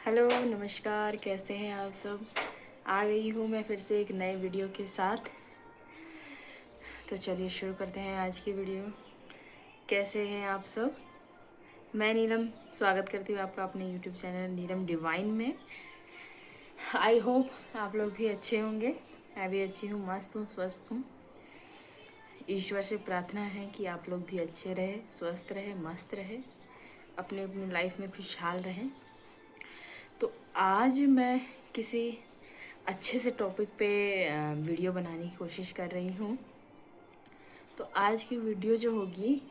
Hello नमस्कार, कैसे हैं आप सब। आ गई हूँ मैं फिर से एक नए वीडियो के साथ। तो चलिए शुरू करते हैं आज की वीडियो। कैसे हैं आप सब। मैं नीलम स्वागत करती हूँ आपका अपने यूट्यूब चैनल नीलम डिवाइन में। आई होप आप लोग भी अच्छे होंगे। मैं भी अच्छी हूँ, मस्त हूँ, स्वस्थ हूँ। ईश्वर से प्रार्थना है कि आप लोग भी अच्छे रहे, स्वस्थ रहे, मस्त रहे, अपनी अपनी लाइफ में खुशहाल रहें। तो आज मैं किसी अच्छे से टॉपिक पे वीडियो बनाने की कोशिश कर रही हूँ। तो आज की वीडियो जो होगी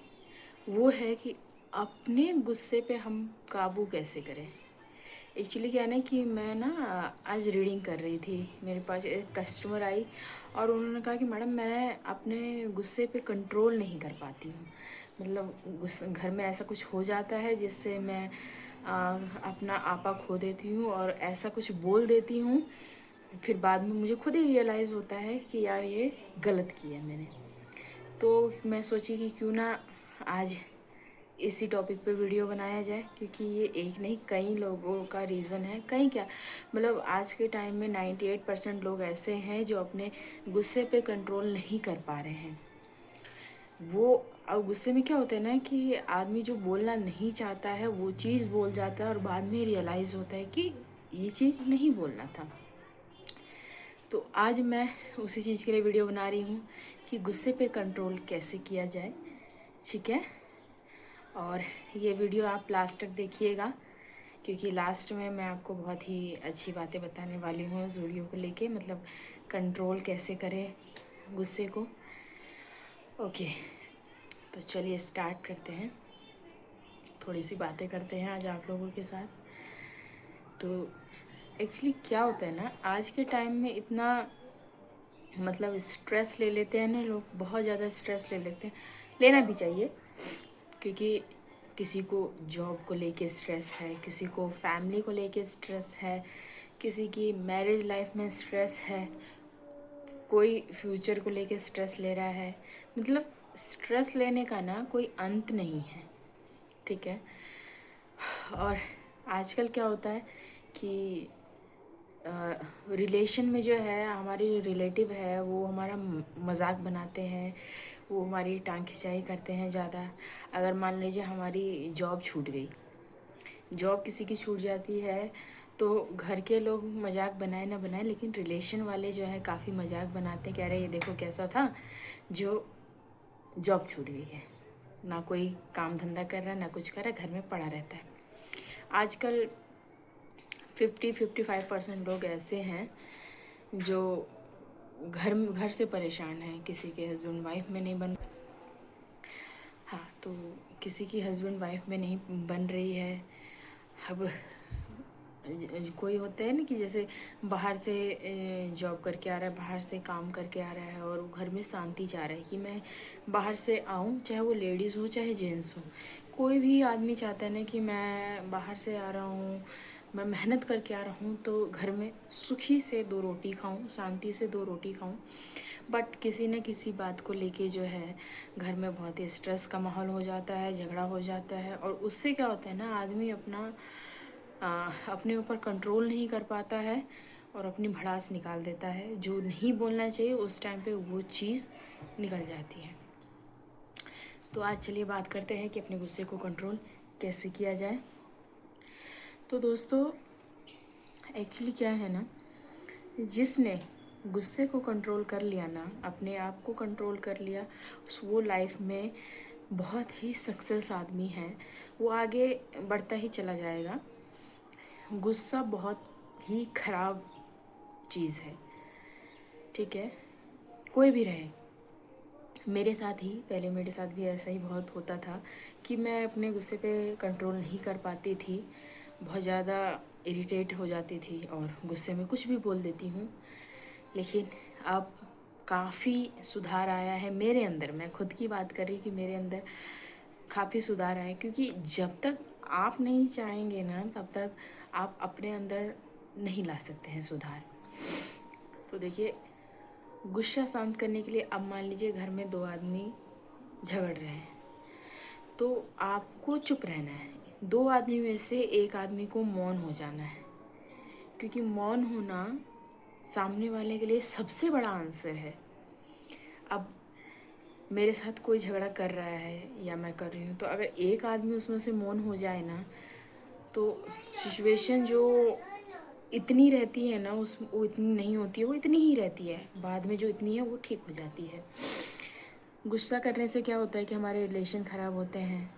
वो है कि अपने गुस्से पे हम काबू कैसे करें। एक्चुअली क्या है ना कि मैं ना आज रीडिंग कर रही थी, मेरे पास एक कस्टमर आई और उन्होंने कहा कि मैडम मैं अपने गुस्से पे कंट्रोल नहीं कर पाती हूँ। मतलब गुस्सा घर में ऐसा कुछ हो जाता है जिससे मैं अपना आपा खो देती हूँ और ऐसा कुछ बोल देती हूँ, फिर बाद में मुझे खुद ही रियलाइज़ होता है कि यार ये गलत किया मैंने। तो मैं सोची कि क्यों ना आज इसी टॉपिक पे वीडियो बनाया जाए, क्योंकि ये एक नहीं कई लोगों का रीज़न है। कई क्या, मतलब आज के टाइम में 98% लोग ऐसे हैं जो अपने गुस्से पे कंट्रोल नहीं कर पा रहे हैं। वो अब गुस्से में क्या होता है ना कि आदमी जो बोलना नहीं चाहता है वो चीज़ बोल जाता है और बाद में रियलाइज़ होता है कि ये चीज़ नहीं बोलना था। तो आज मैं उसी चीज़ के लिए वीडियो बना रही हूँ कि गुस्से पे कंट्रोल कैसे किया जाए। ठीक है, और ये वीडियो आप लास्ट तक देखिएगा, क्योंकि लास्ट में मैं आपको बहुत ही अच्छी बातें बताने वाली हूँ इस वीडियो को लेके, मतलब कंट्रोल कैसे करें गुस्से को। ओके, तो चलिए स्टार्ट करते हैं। थोड़ी सी बातें करते हैं आज आप लोगों के साथ। तो एक्चुअली क्या होता है ना, आज के टाइम में इतना मतलब स्ट्रेस ले लेते हैं ना लोग, बहुत ज़्यादा स्ट्रेस ले लेते हैं। लेना भी चाहिए, क्योंकि किसी को जॉब को लेके स्ट्रेस है, किसी को फैमिली को लेके स्ट्रेस है, किसी की मैरिज लाइफ में स्ट्रेस है, कोई फ्यूचर को लेके स्ट्रेस ले रहा है। मतलब स्ट्रेस लेने का ना कोई अंत नहीं है। ठीक है, और आजकल क्या होता है कि रिलेशन में जो है हमारी रिलेटिव है वो हमारा मजाक बनाते हैं, वो हमारी टांग खिंचाई करते हैं ज़्यादा। अगर मान लीजिए हमारी जॉब छूट गई, जॉब किसी की छूट जाती है, तो घर के लोग मजाक बनाए ना बनाए, लेकिन रिलेशन वाले जो है काफ़ी मजाक बनाते हैं, कह रहे ये देखो कैसा था जो जॉब छूट गई है, ना कोई काम धंधा कर रहा है, ना कुछ कर रहा है, घर में पड़ा रहता है। आजकल 50-55% लोग ऐसे हैं जो घर से परेशान हैं, किसी के हस्बैंड वाइफ में नहीं बन, हाँ, तो किसी की हस्बैंड वाइफ में नहीं बन रही है। अब कोई होता है ना कि जैसे बाहर से जॉब करके आ रहा है, बाहर से काम करके आ रहा है और वो घर में शांति चाह रहा है कि मैं बाहर से आऊँ, चाहे वो लेडीज़ हो चाहे जेंट्स हो। कोई भी आदमी चाहता है ना कि मैं बाहर से आ रहा हूँ, मैं मेहनत करके आ रहा हूँ तो घर में सुखी से 2 रोटी खाऊँ, शांति से 2 रोटी खाऊँ। बट किसी न किसी बात को लेके जो है घर में बहुत ही स्ट्रेस का माहौल हो जाता है, झगड़ा हो जाता है, और उससे क्या होता है ना आदमी अपने ऊपर कंट्रोल नहीं कर पाता है और अपनी भड़ास निकाल देता है। जो नहीं बोलना चाहिए उस टाइम पे वो चीज़ निकल जाती है। तो आज चलिए बात करते हैं कि अपने गुस्से को कंट्रोल कैसे किया जाए। तो दोस्तों एक्चुअली क्या है ना, जिसने गुस्से को कंट्रोल कर लिया ना, अपने आप को कंट्रोल कर लिया, वो लाइफ में बहुत ही सक्सेस आदमी है। वो आगे बढ़ता ही चला जाएगा। गुस्सा बहुत ही खराब चीज़ है। ठीक है, कोई भी रहे, मेरे साथ भी ऐसा ही बहुत होता था कि मैं अपने गुस्से पे कंट्रोल नहीं कर पाती थी, बहुत ज़्यादा इरिटेट हो जाती थी और गुस्से में कुछ भी बोल देती हूँ। लेकिन अब काफ़ी सुधार आया है मेरे अंदर। मैं खुद की बात कर रही कि मेरे अंदर काफ़ी सुधार आया, क्योंकि जब तक आप नहीं चाहेंगे ना तब तक आप अपने अंदर नहीं ला सकते हैं सुधार। तो देखिए, गुस्सा शांत करने के लिए अब मान लीजिए घर में 2 आदमी झगड़ रहे हैं, तो आपको चुप रहना है। 2 आदमी में से एक आदमी को मौन हो जाना है। क्योंकि मौन होना सामने वाले के लिए सबसे बड़ा आंसर है। अब मेरे साथ कोई झगड़ा कर रहा है या मैं कर रही हूँ, तो अगर एक आदमी उसमें से मौन हो जाए ना, तो सिचुएशन जो इतनी रहती है ना, उस वो इतनी नहीं होती है, वो इतनी ही रहती है। बाद में जो इतनी है वो ठीक हो जाती है। गुस्सा करने से क्या होता है कि हमारे रिलेशन ख़राब होते हैं,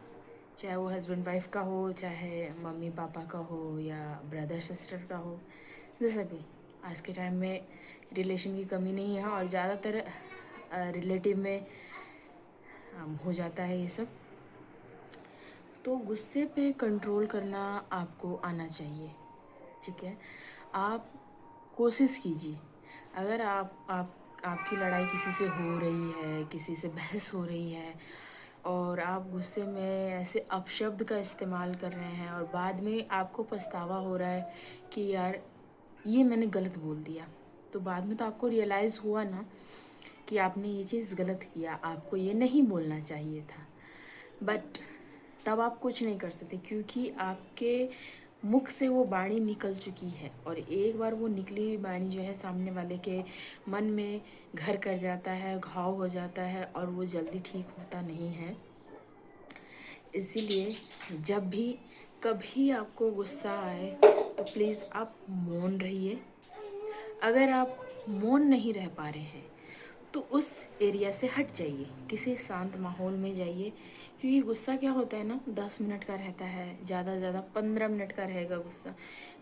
चाहे वो हस्बैंड वाइफ का हो, चाहे मम्मी पापा का हो, या ब्रदर सिस्टर का हो। जैसा भी आज के टाइम में रिलेशन की कमी नहीं है, और ज़्यादातर रिलेटिव में हो जाता है ये सब। तो गुस्से पे कंट्रोल करना आपको आना चाहिए, ठीक है। आप कोशिश कीजिए, अगर आपकी लड़ाई किसी से हो रही है, किसी से बहस हो रही है, और आप गुस्से में ऐसे अपशब्द का इस्तेमाल कर रहे हैं और बाद में आपको पछतावा हो रहा है कि यार ये मैंने गलत बोल दिया, तो बाद में तो आपको रियलाइज़ हुआ ना कि आपने ये चीज़ गलत किया, आपको ये नहीं बोलना चाहिए था। बट तब आप कुछ नहीं कर सकते, क्योंकि आपके मुख से वो वाणी निकल चुकी है, और एक बार वो निकली हुई वाणी जो है सामने वाले के मन में घर कर जाता है, घाव हो जाता है, और वो जल्दी ठीक होता नहीं है। इसीलिए जब भी कभी आपको गुस्सा आए तो प्लीज़ आप मौन रहिए। अगर आप मौन नहीं रह पा रहे हैं तो उस एरिया से हट जाइए, किसी शांत माहौल में जाइए, क्योंकि गुस्सा क्या होता है ना, 10 मिनट का रहता है, ज़्यादा से ज़्यादा 15 मिनट का रहेगा गुस्सा।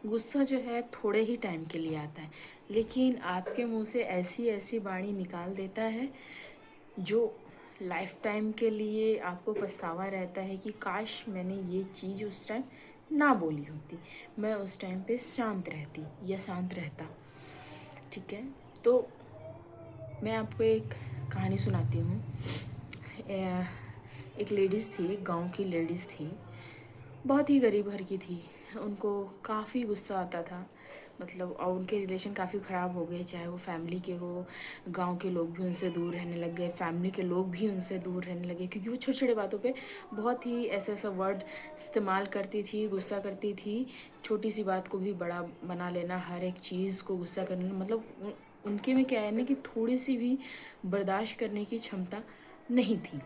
गुस्सा जो है थोड़े ही टाइम के लिए आता है, लेकिन आपके मुंह से ऐसी ऐसी वाणी निकाल देता है जो लाइफ टाइम के लिए आपको पछतावा रहता है कि काश मैंने ये चीज़ उस टाइम ना बोली होती, मैं उस टाइम पे शांत रहती या शांत रहता, ठीक है। तो मैं आपको एक कहानी सुनाती हूँ। एक लेडीज़ थी, गांव की लेडीज़ थी, बहुत ही गरीब घर की थी। उनको काफ़ी गुस्सा आता था, मतलब, और उनके रिलेशन काफ़ी ख़राब हो गए, चाहे वो फैमिली के हो, गांव के लोग भी उनसे दूर रहने लग गए, फैमिली के लोग भी उनसे दूर रहने लगे, क्योंकि वो छोटी छोटी बातों पे बहुत ही ऐसा ऐसा वर्ड इस्तेमाल करती थी, गुस्सा करती थी। छोटी सी बात को भी बड़ा बना लेना, हर एक चीज़ को गुस्सा करना, मतलब उनके में क्या है ना कि थोड़ी सी भी बर्दाश्त करने की क्षमता नहीं थी।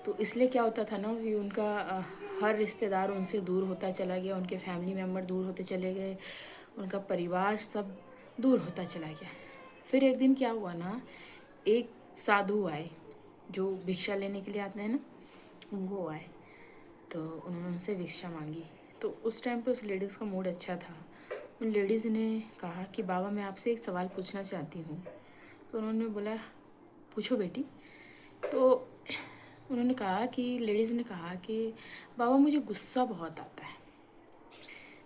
तो इसलिए क्या होता था ना कि उनका हर रिश्तेदार उनसे दूर होता चला गया, उनके फैमिली मेम्बर दूर होते चले गए, उनका परिवार सब दूर होता चला गया। फिर एक दिन क्या हुआ ना, एक साधु आए जो भिक्षा लेने के लिए आते हैं ना, वो आए। तो उन्होंने उनसे भिक्षा मांगी। तो उस टाइम पे उस लेडीज़ का मूड अच्छा था। उन लेडीज़ ने कहा कि बाबा मैं आपसे एक सवाल पूछना चाहती हूँ। तो उन्होंने बोला पूछो बेटी। तो उन्होंने कहा कि लेडीज़ ने कहा कि बाबा मुझे गुस्सा बहुत आता है,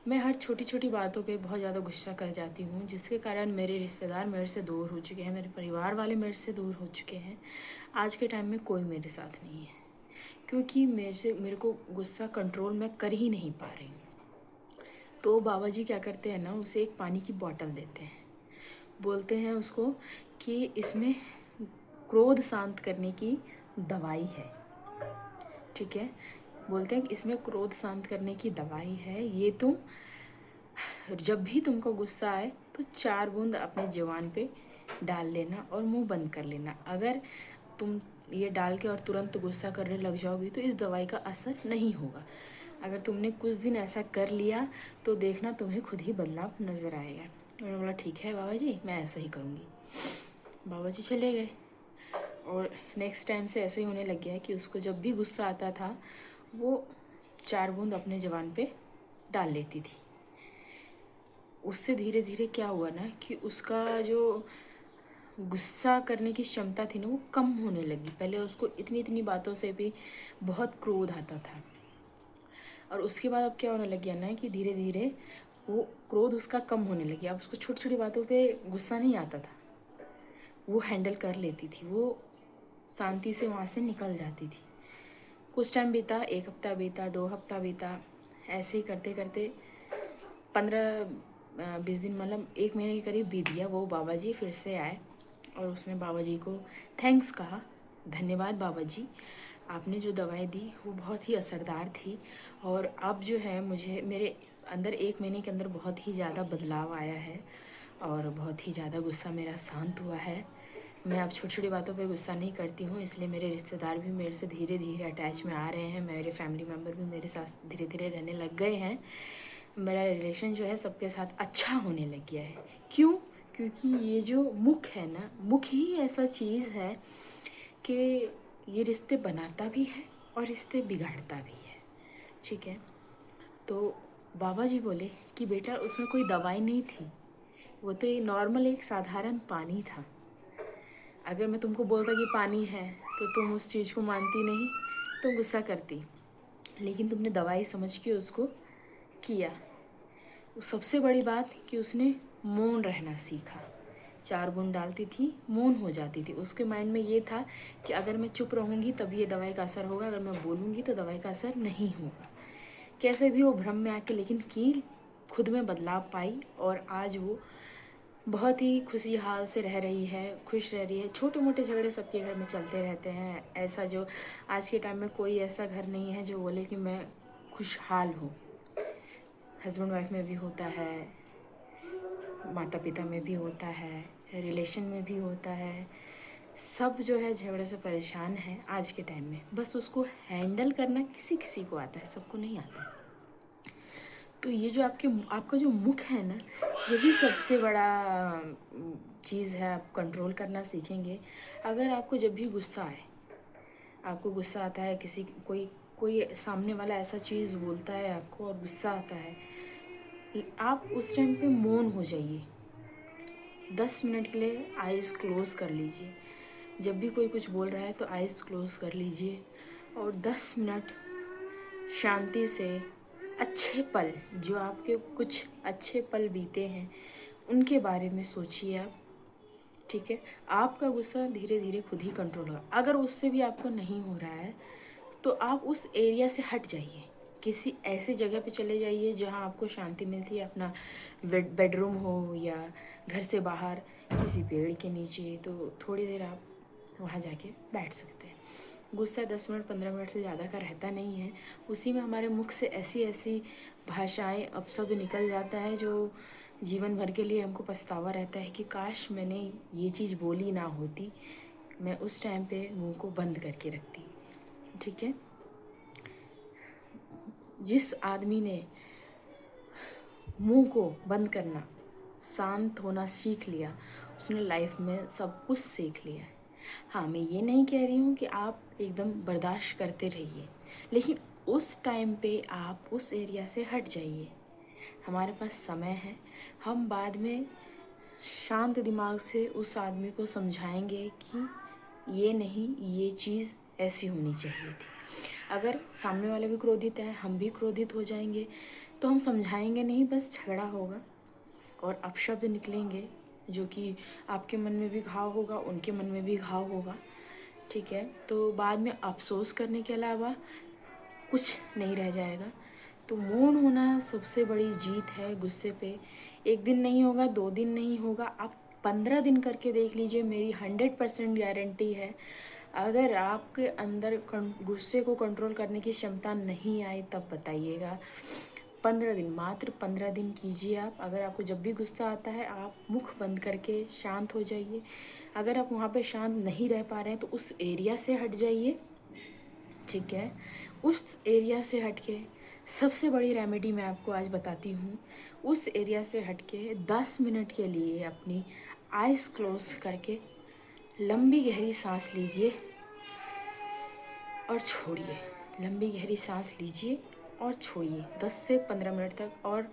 मैं हर छोटी छोटी बातों पे बहुत ज़्यादा गुस्सा कर जाती हूँ, जिसके कारण मेरे रिश्तेदार मेरे से दूर हो चुके हैं, मेरे परिवार वाले मेरे से दूर हो चुके हैं। आज के टाइम में कोई मेरे साथ नहीं है, क्योंकि मेरे को गुस्सा कंट्रोल मैं कर ही नहीं पा रही हूँ। तो बाबा जी क्या करते हैं ना, उसे एक पानी की बोतल देते हैं, बोलते हैं उसको कि इसमें क्रोध शांत करने की दवाई है, ठीक है। बोलते हैं कि इसमें क्रोध शांत करने की दवाई है, ये तुम जब भी तुमको गुस्सा आए तो 4 बूंद अपने ज़ुबान पे डाल लेना और मुंह बंद कर लेना। अगर तुम ये डाल के और तुरंत गुस्सा करने लग जाओगी तो इस दवाई का असर नहीं होगा। अगर तुमने कुछ दिन ऐसा कर लिया तो देखना तुम्हें खुद ही बदलाव नज़र आएगा। मैंने बोला ठीक है बाबा जी, मैं ऐसा ही करूँगी। बाबा जी चले गए, और नेक्स्ट टाइम से ऐसे ही होने लग गया कि उसको जब भी गुस्सा आता था वो 4 बूंद अपने ज़ुबान पे डाल लेती थी। उससे धीरे धीरे क्या हुआ ना कि उसका जो गुस्सा करने की क्षमता थी ना वो कम होने लगी। पहले उसको इतनी इतनी बातों से भी बहुत क्रोध आता था, और उसके बाद अब क्या होने लग गया ना कि धीरे धीरे वो क्रोध उसका कम होने लग गया। अब उसको छोटी छोटी बातों पे गुस्सा नहीं आता था, वो हैंडल कर लेती थी, वो शांति से वहाँ से निकल जाती थी। कुछ टाइम बीता, 1 हफ्ता बीता, 2 हफ्ता बीता, ऐसे ही करते करते 15-20 दिन, मतलब 1 महीने के करीब बीत गया। वो बाबा जी फिर से आए और उसने बाबा जी को थैंक्स कहा, धन्यवाद बाबा जी, आपने जो दवाई दी वो बहुत ही असरदार थी, और अब जो है मुझे मेरे अंदर 1 महीने के अंदर बहुत ही ज़्यादा बदलाव आया है और बहुत ही ज़्यादा गुस्सा मेरा शांत हुआ है। मैं अब छोटी छोटी बातों पे गुस्सा नहीं करती हूँ, इसलिए मेरे रिश्तेदार भी मेरे से धीरे धीरे अटैच में आ रहे हैं। मेरे फैमिली मेम्बर भी मेरे साथ धीरे धीरे रहने लग गए हैं। मेरा रिलेशन जो है सबके साथ अच्छा होने लग गया है। क्यों? क्योंकि ये जो मुख है ना, मुख ही ऐसा चीज़ है कि ये रिश्ते बनाता भी है और रिश्ते बिगाड़ता भी है। ठीक है, तो बाबा जी बोले कि बेटा उसमें कोई दवाई नहीं थी, वो तो नॉर्मल एक साधारण पानी था। अगर मैं तुमको बोलता कि पानी है तो तुम उस चीज़ को मानती नहीं, तो गुस्सा करती, लेकिन तुमने दवाई समझ के उसको किया। सबसे बड़ी बात कि उसने मौन रहना सीखा। 4 बूंद डालती थी, मौन हो जाती थी। उसके माइंड में ये था कि अगर मैं चुप रहूँगी तभी ये दवाई का असर होगा, अगर मैं बोलूँगी तो दवाई का असर नहीं होगा। कैसे भी वो भ्रम में आके लेकिन की खुद में बदलाव पाई और आज वो बहुत ही खुशी हाल से रह रही है, खुश रह रही है। छोटे मोटे झगड़े सबके घर में चलते रहते हैं। ऐसा जो आज के टाइम में कोई ऐसा घर नहीं है जो बोले कि मैं खुशहाल हूँ। हस्बैंड वाइफ में भी होता है, माता पिता में भी होता है, रिलेशन में भी होता है। सब जो है झगड़े से परेशान है आज के टाइम में। बस उसको हैंडल करना किसी किसी को आता है, सबको नहीं आता है। तो ये जो आपका जो मुख है ना, यही सबसे बड़ा चीज़ है। आप कंट्रोल करना सीखेंगे। अगर आपको जब भी गुस्सा आए, आपको गुस्सा आता है, कोई कोई सामने वाला ऐसा चीज़ बोलता है आपको और गुस्सा आता है, आप उस टाइम पे मौन हो जाइए। 10 मिनट के लिए आइज़ क्लोज़ कर लीजिए। जब भी कोई कुछ बोल रहा है तो आइज़ क्लोज़ कर लीजिए और 10 मिनट शांति से अच्छे पल, जो आपके कुछ अच्छे पल बीते हैं उनके बारे में सोचिए आप। ठीक है, आपका गुस्सा धीरे धीरे खुद ही कंट्रोल होगा। अगर उससे भी आपको नहीं हो रहा है तो आप उस एरिया से हट जाइए, किसी ऐसी जगह पे चले जाइए जहाँ आपको शांति मिलती है। अपना बेडरूम हो या घर से बाहर किसी पेड़ के नीचे, तो थोड़ी देर आप वहाँ जाके बैठ सकते हैं। गुस्सा 10 मिनट 15 मिनट से ज़्यादा का रहता नहीं है। उसी में हमारे मुख से ऐसी ऐसी भाषाएं अपशब्द निकल जाता है जो जीवन भर के लिए हमको पछतावा रहता है कि काश मैंने ये चीज़ बोली ना होती, मैं उस टाइम पे मुंह को बंद करके रखती। ठीक है, जिस आदमी ने मुंह को बंद करना, शांत होना सीख लिया, उसने लाइफ में सब कुछ सीख लिया है। हाँ, मैं ये नहीं कह रही हूँ कि आप एकदम बर्दाश्त करते रहिए, लेकिन उस टाइम पे आप उस एरिया से हट जाइए। हमारे पास समय है, हम बाद में शांत दिमाग से उस आदमी को समझाएंगे कि ये नहीं, ये चीज़ ऐसी होनी चाहिए थी। अगर सामने वाले भी क्रोधित है, हम भी क्रोधित हो जाएंगे, तो हम समझाएंगे नहीं, बस झगड़ा होगा और अपशब्द निकलेंगे जो कि आपके मन में भी घाव होगा, उनके मन में भी घाव होगा। ठीक है, तो बाद में अफसोस करने के अलावा कुछ नहीं रह जाएगा। तो मौन होना सबसे बड़ी जीत है गुस्से पे। 1 दिन नहीं होगा, 2 दिन नहीं होगा, आप 15 दिन करके देख लीजिए। मेरी 100% गारंटी है। अगर आपके अंदर गुस्से को कंट्रोल करने की क्षमता नहीं आई तब बताइएगा। 15 दिन, मात्र 15 दिन कीजिए आप। अगर आपको जब भी गुस्सा आता है आप मुख बंद करके शांत हो जाइए। अगर आप वहाँ पे शांत नहीं रह पा रहे हैं तो उस एरिया से हट जाइए। ठीक है, उस एरिया से हट के सबसे बड़ी रेमेडी मैं आपको आज बताती हूँ। उस एरिया से हट के 10 मिनट के लिए अपनी आइज़ क्लोज करके लंबी गहरी सांस लीजिए और छोड़िए। लंबी गहरी सांस लीजिए और छोड़िए 10 से 15 मिनट तक, और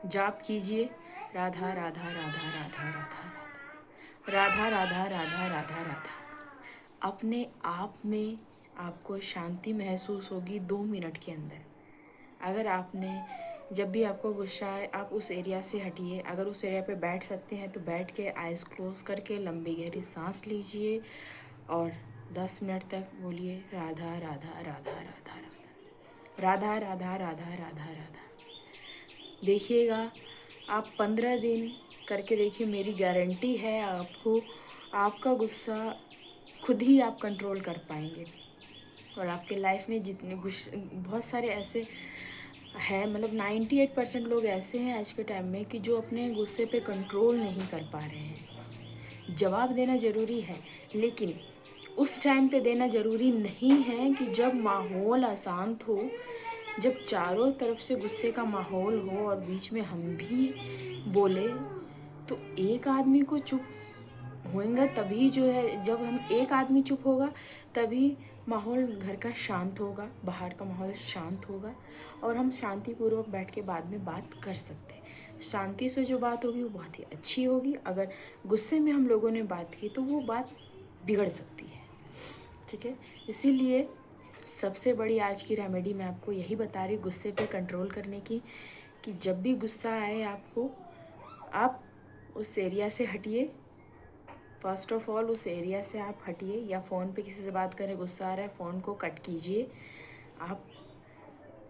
जाप कीजिए राधा राधा राधा राधा राधा राधा राधा राधा राधा राधा। अपने आप में आपको शांति महसूस होगी 2 मिनट के अंदर। अगर आपने जब भी आपको गुस्सा आए आप उस एरिया से हटिए। अगर उस एरिया पे बैठ सकते हैं तो बैठ के आइज़ क्लोज करके लंबी गहरी सांस लीजिए और 10 मिनट तक बोलिए राधा राधा राधा राधा राधा राधा राधा राधा राधा राधा। देखिएगा आप 15 दिन करके देखिए, मेरी गारंटी है आपको आपका गुस्सा खुद ही आप कंट्रोल कर पाएंगे। और आपके लाइफ में जितने बहुत सारे ऐसे है, मतलब 98% लोग ऐसे हैं आज के टाइम में कि जो अपने गुस्से पे कंट्रोल नहीं कर पा रहे हैं। जवाब देना ज़रूरी है, लेकिन उस टाइम पे देना ज़रूरी नहीं है कि जब माहौल अशांत हो, जब चारों तरफ से गुस्से का माहौल हो और बीच में हम भी बोले, तो एक आदमी को चुप होएगा तभी जो है, जब हम एक आदमी चुप होगा तभी माहौल घर का शांत होगा, बाहर का माहौल शांत होगा और हम शांतिपूर्वक बैठ के बाद में बात कर सकते हैं। शांति से जो बात होगी वो बहुत ही अच्छी होगी। अगर गुस्से में हम लोगों ने बात की तो वो बात बिगड़ सकती है, ठीक है। इसीलिए सबसे बड़ी आज की रेमेडी मैं आपको यही बता रही हूँ गुस्से पे कंट्रोल करने की, कि जब भी गुस्सा आए आपको, आप उस एरिया से हटिए। फर्स्ट ऑफ ऑल उस एरिया से आप हटिए, या फ़ोन पे किसी से बात करें, गुस्सा आ रहा है, फ़ोन को कट कीजिए। आप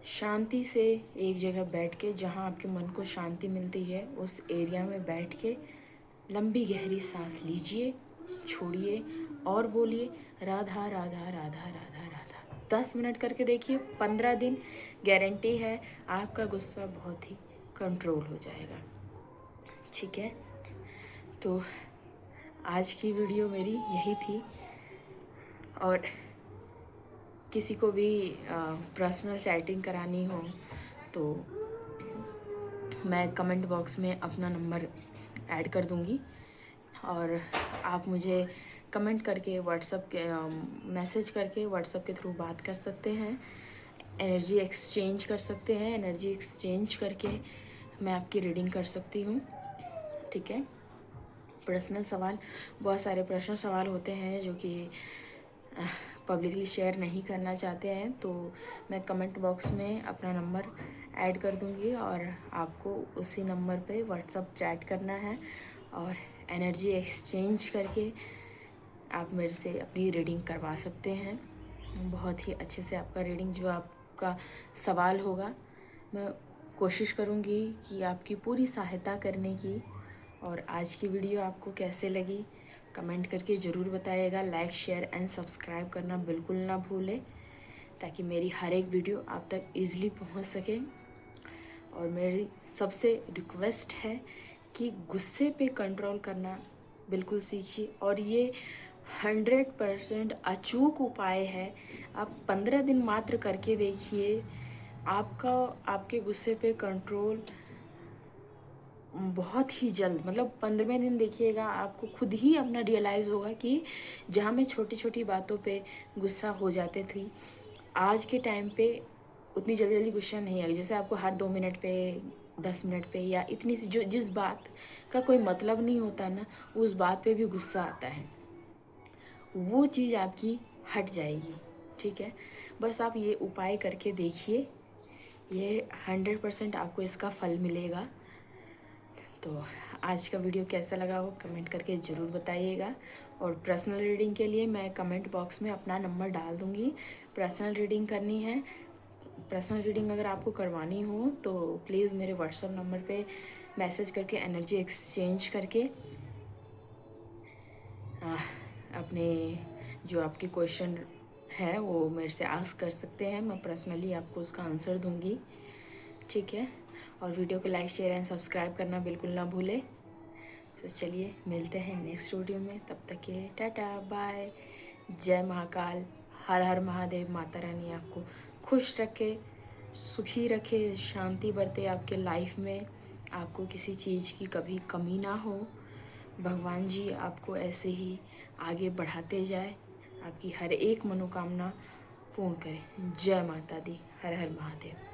शांति से एक जगह बैठ के, जहाँ आपके मन को शांति मिलती है, उस एरिया में बैठ के लंबी गहरी सांस लीजिए, छोड़िए और बोलिए राधा राधा राधा राधा राधा। 10 मिनट करके देखिए, 15 दिन गारंटी है आपका गुस्सा बहुत ही कंट्रोल हो जाएगा, ठीक है। तो आज की वीडियो मेरी यही थी, और किसी को भी पर्सनल चैटिंग करानी हो तो मैं कमेंट बॉक्स में अपना नंबर ऐड कर दूँगी, और आप मुझे कमेंट करके व्हाट्सएप के मैसेज करके व्हाट्सएप के थ्रू बात कर सकते हैं, एनर्जी एक्सचेंज कर सकते हैं। एनर्जी एक्सचेंज करके मैं आपकी रीडिंग कर सकती हूँ, ठीक है। पर्सनल सवाल, बहुत सारे प्रश्न सवाल होते हैं जो कि पब्लिकली शेयर नहीं करना चाहते हैं, तो मैं कमेंट बॉक्स में अपना नंबर ऐड कर दूंगी और आपको उसी नंबर पे व्हाट्सअप चैट करना है, और एनर्जी एक्सचेंज करके आप मेरे से अपनी रीडिंग करवा सकते हैं। बहुत ही अच्छे से आपका रीडिंग, जो आपका सवाल होगा, मैं कोशिश करूँगी कि आपकी पूरी सहायता करने की। और आज की वीडियो आपको कैसे लगी कमेंट करके ज़रूर बताइएगा। लाइक, शेयर एंड सब्सक्राइब करना बिल्कुल ना भूलें, ताकि मेरी हर एक वीडियो आप तक ईज़िली पहुंच सके। और मेरी सबसे रिक्वेस्ट है कि गुस्से पे कंट्रोल करना बिल्कुल सीखिए, और ये 100% अचूक उपाय है। आप 15 दिन मात्र करके देखिए, आपके गुस्से पे कंट्रोल बहुत ही जल्द, मतलब 15वें दिन देखिएगा, आपको खुद ही अपना रियलाइज़ होगा कि जहाँ मैं छोटी छोटी बातों पे गुस्सा हो जाते थी, आज के टाइम पे उतनी जल्दी जल्दी गुस्सा नहीं आएगा। जैसे आपको हर 2 मिनट पे, 10 मिनट पे, या इतनी सी जो जिस बात का कोई मतलब नहीं होता ना, उस बात पे भी गुस्सा आता है, वो चीज़ आपकी हट जाएगी, ठीक है। बस आप ये उपाय करके देखिए, ये 100% आपको इसका फल मिलेगा। तो आज का वीडियो कैसा लगा वो कमेंट करके ज़रूर बताइएगा, और पर्सनल रीडिंग के लिए मैं कमेंट बॉक्स में अपना नंबर डाल दूँगी। पर्सनल रीडिंग करनी है, पर्सनल रीडिंग अगर आपको करवानी हो तो प्लीज़ मेरे व्हाट्सएप नंबर पे मैसेज करके, एनर्जी एक्सचेंज करके अपने जो आपके क्वेश्चन है वो मेरे से आस्क कर सकते हैं। मैं पर्सनली आपको उसका आंसर दूँगी, ठीक है। और वीडियो को लाइक, शेयर एंड सब्सक्राइब करना बिल्कुल ना भूलें। तो चलिए मिलते हैं नेक्स्ट वीडियो में, तब तक के लिए टाटा बाय। जय महाकाल, हर हर महादेव। माता रानी आपको खुश रखे, सुखी रखे, शांति बरते आपके लाइफ में, आपको किसी चीज़ की कभी कमी ना हो। भगवान जी आपको ऐसे ही आगे बढ़ाते जाए, आपकी हर एक मनोकामना पूर्ण करें। जय माता दी, हर हर महादेव।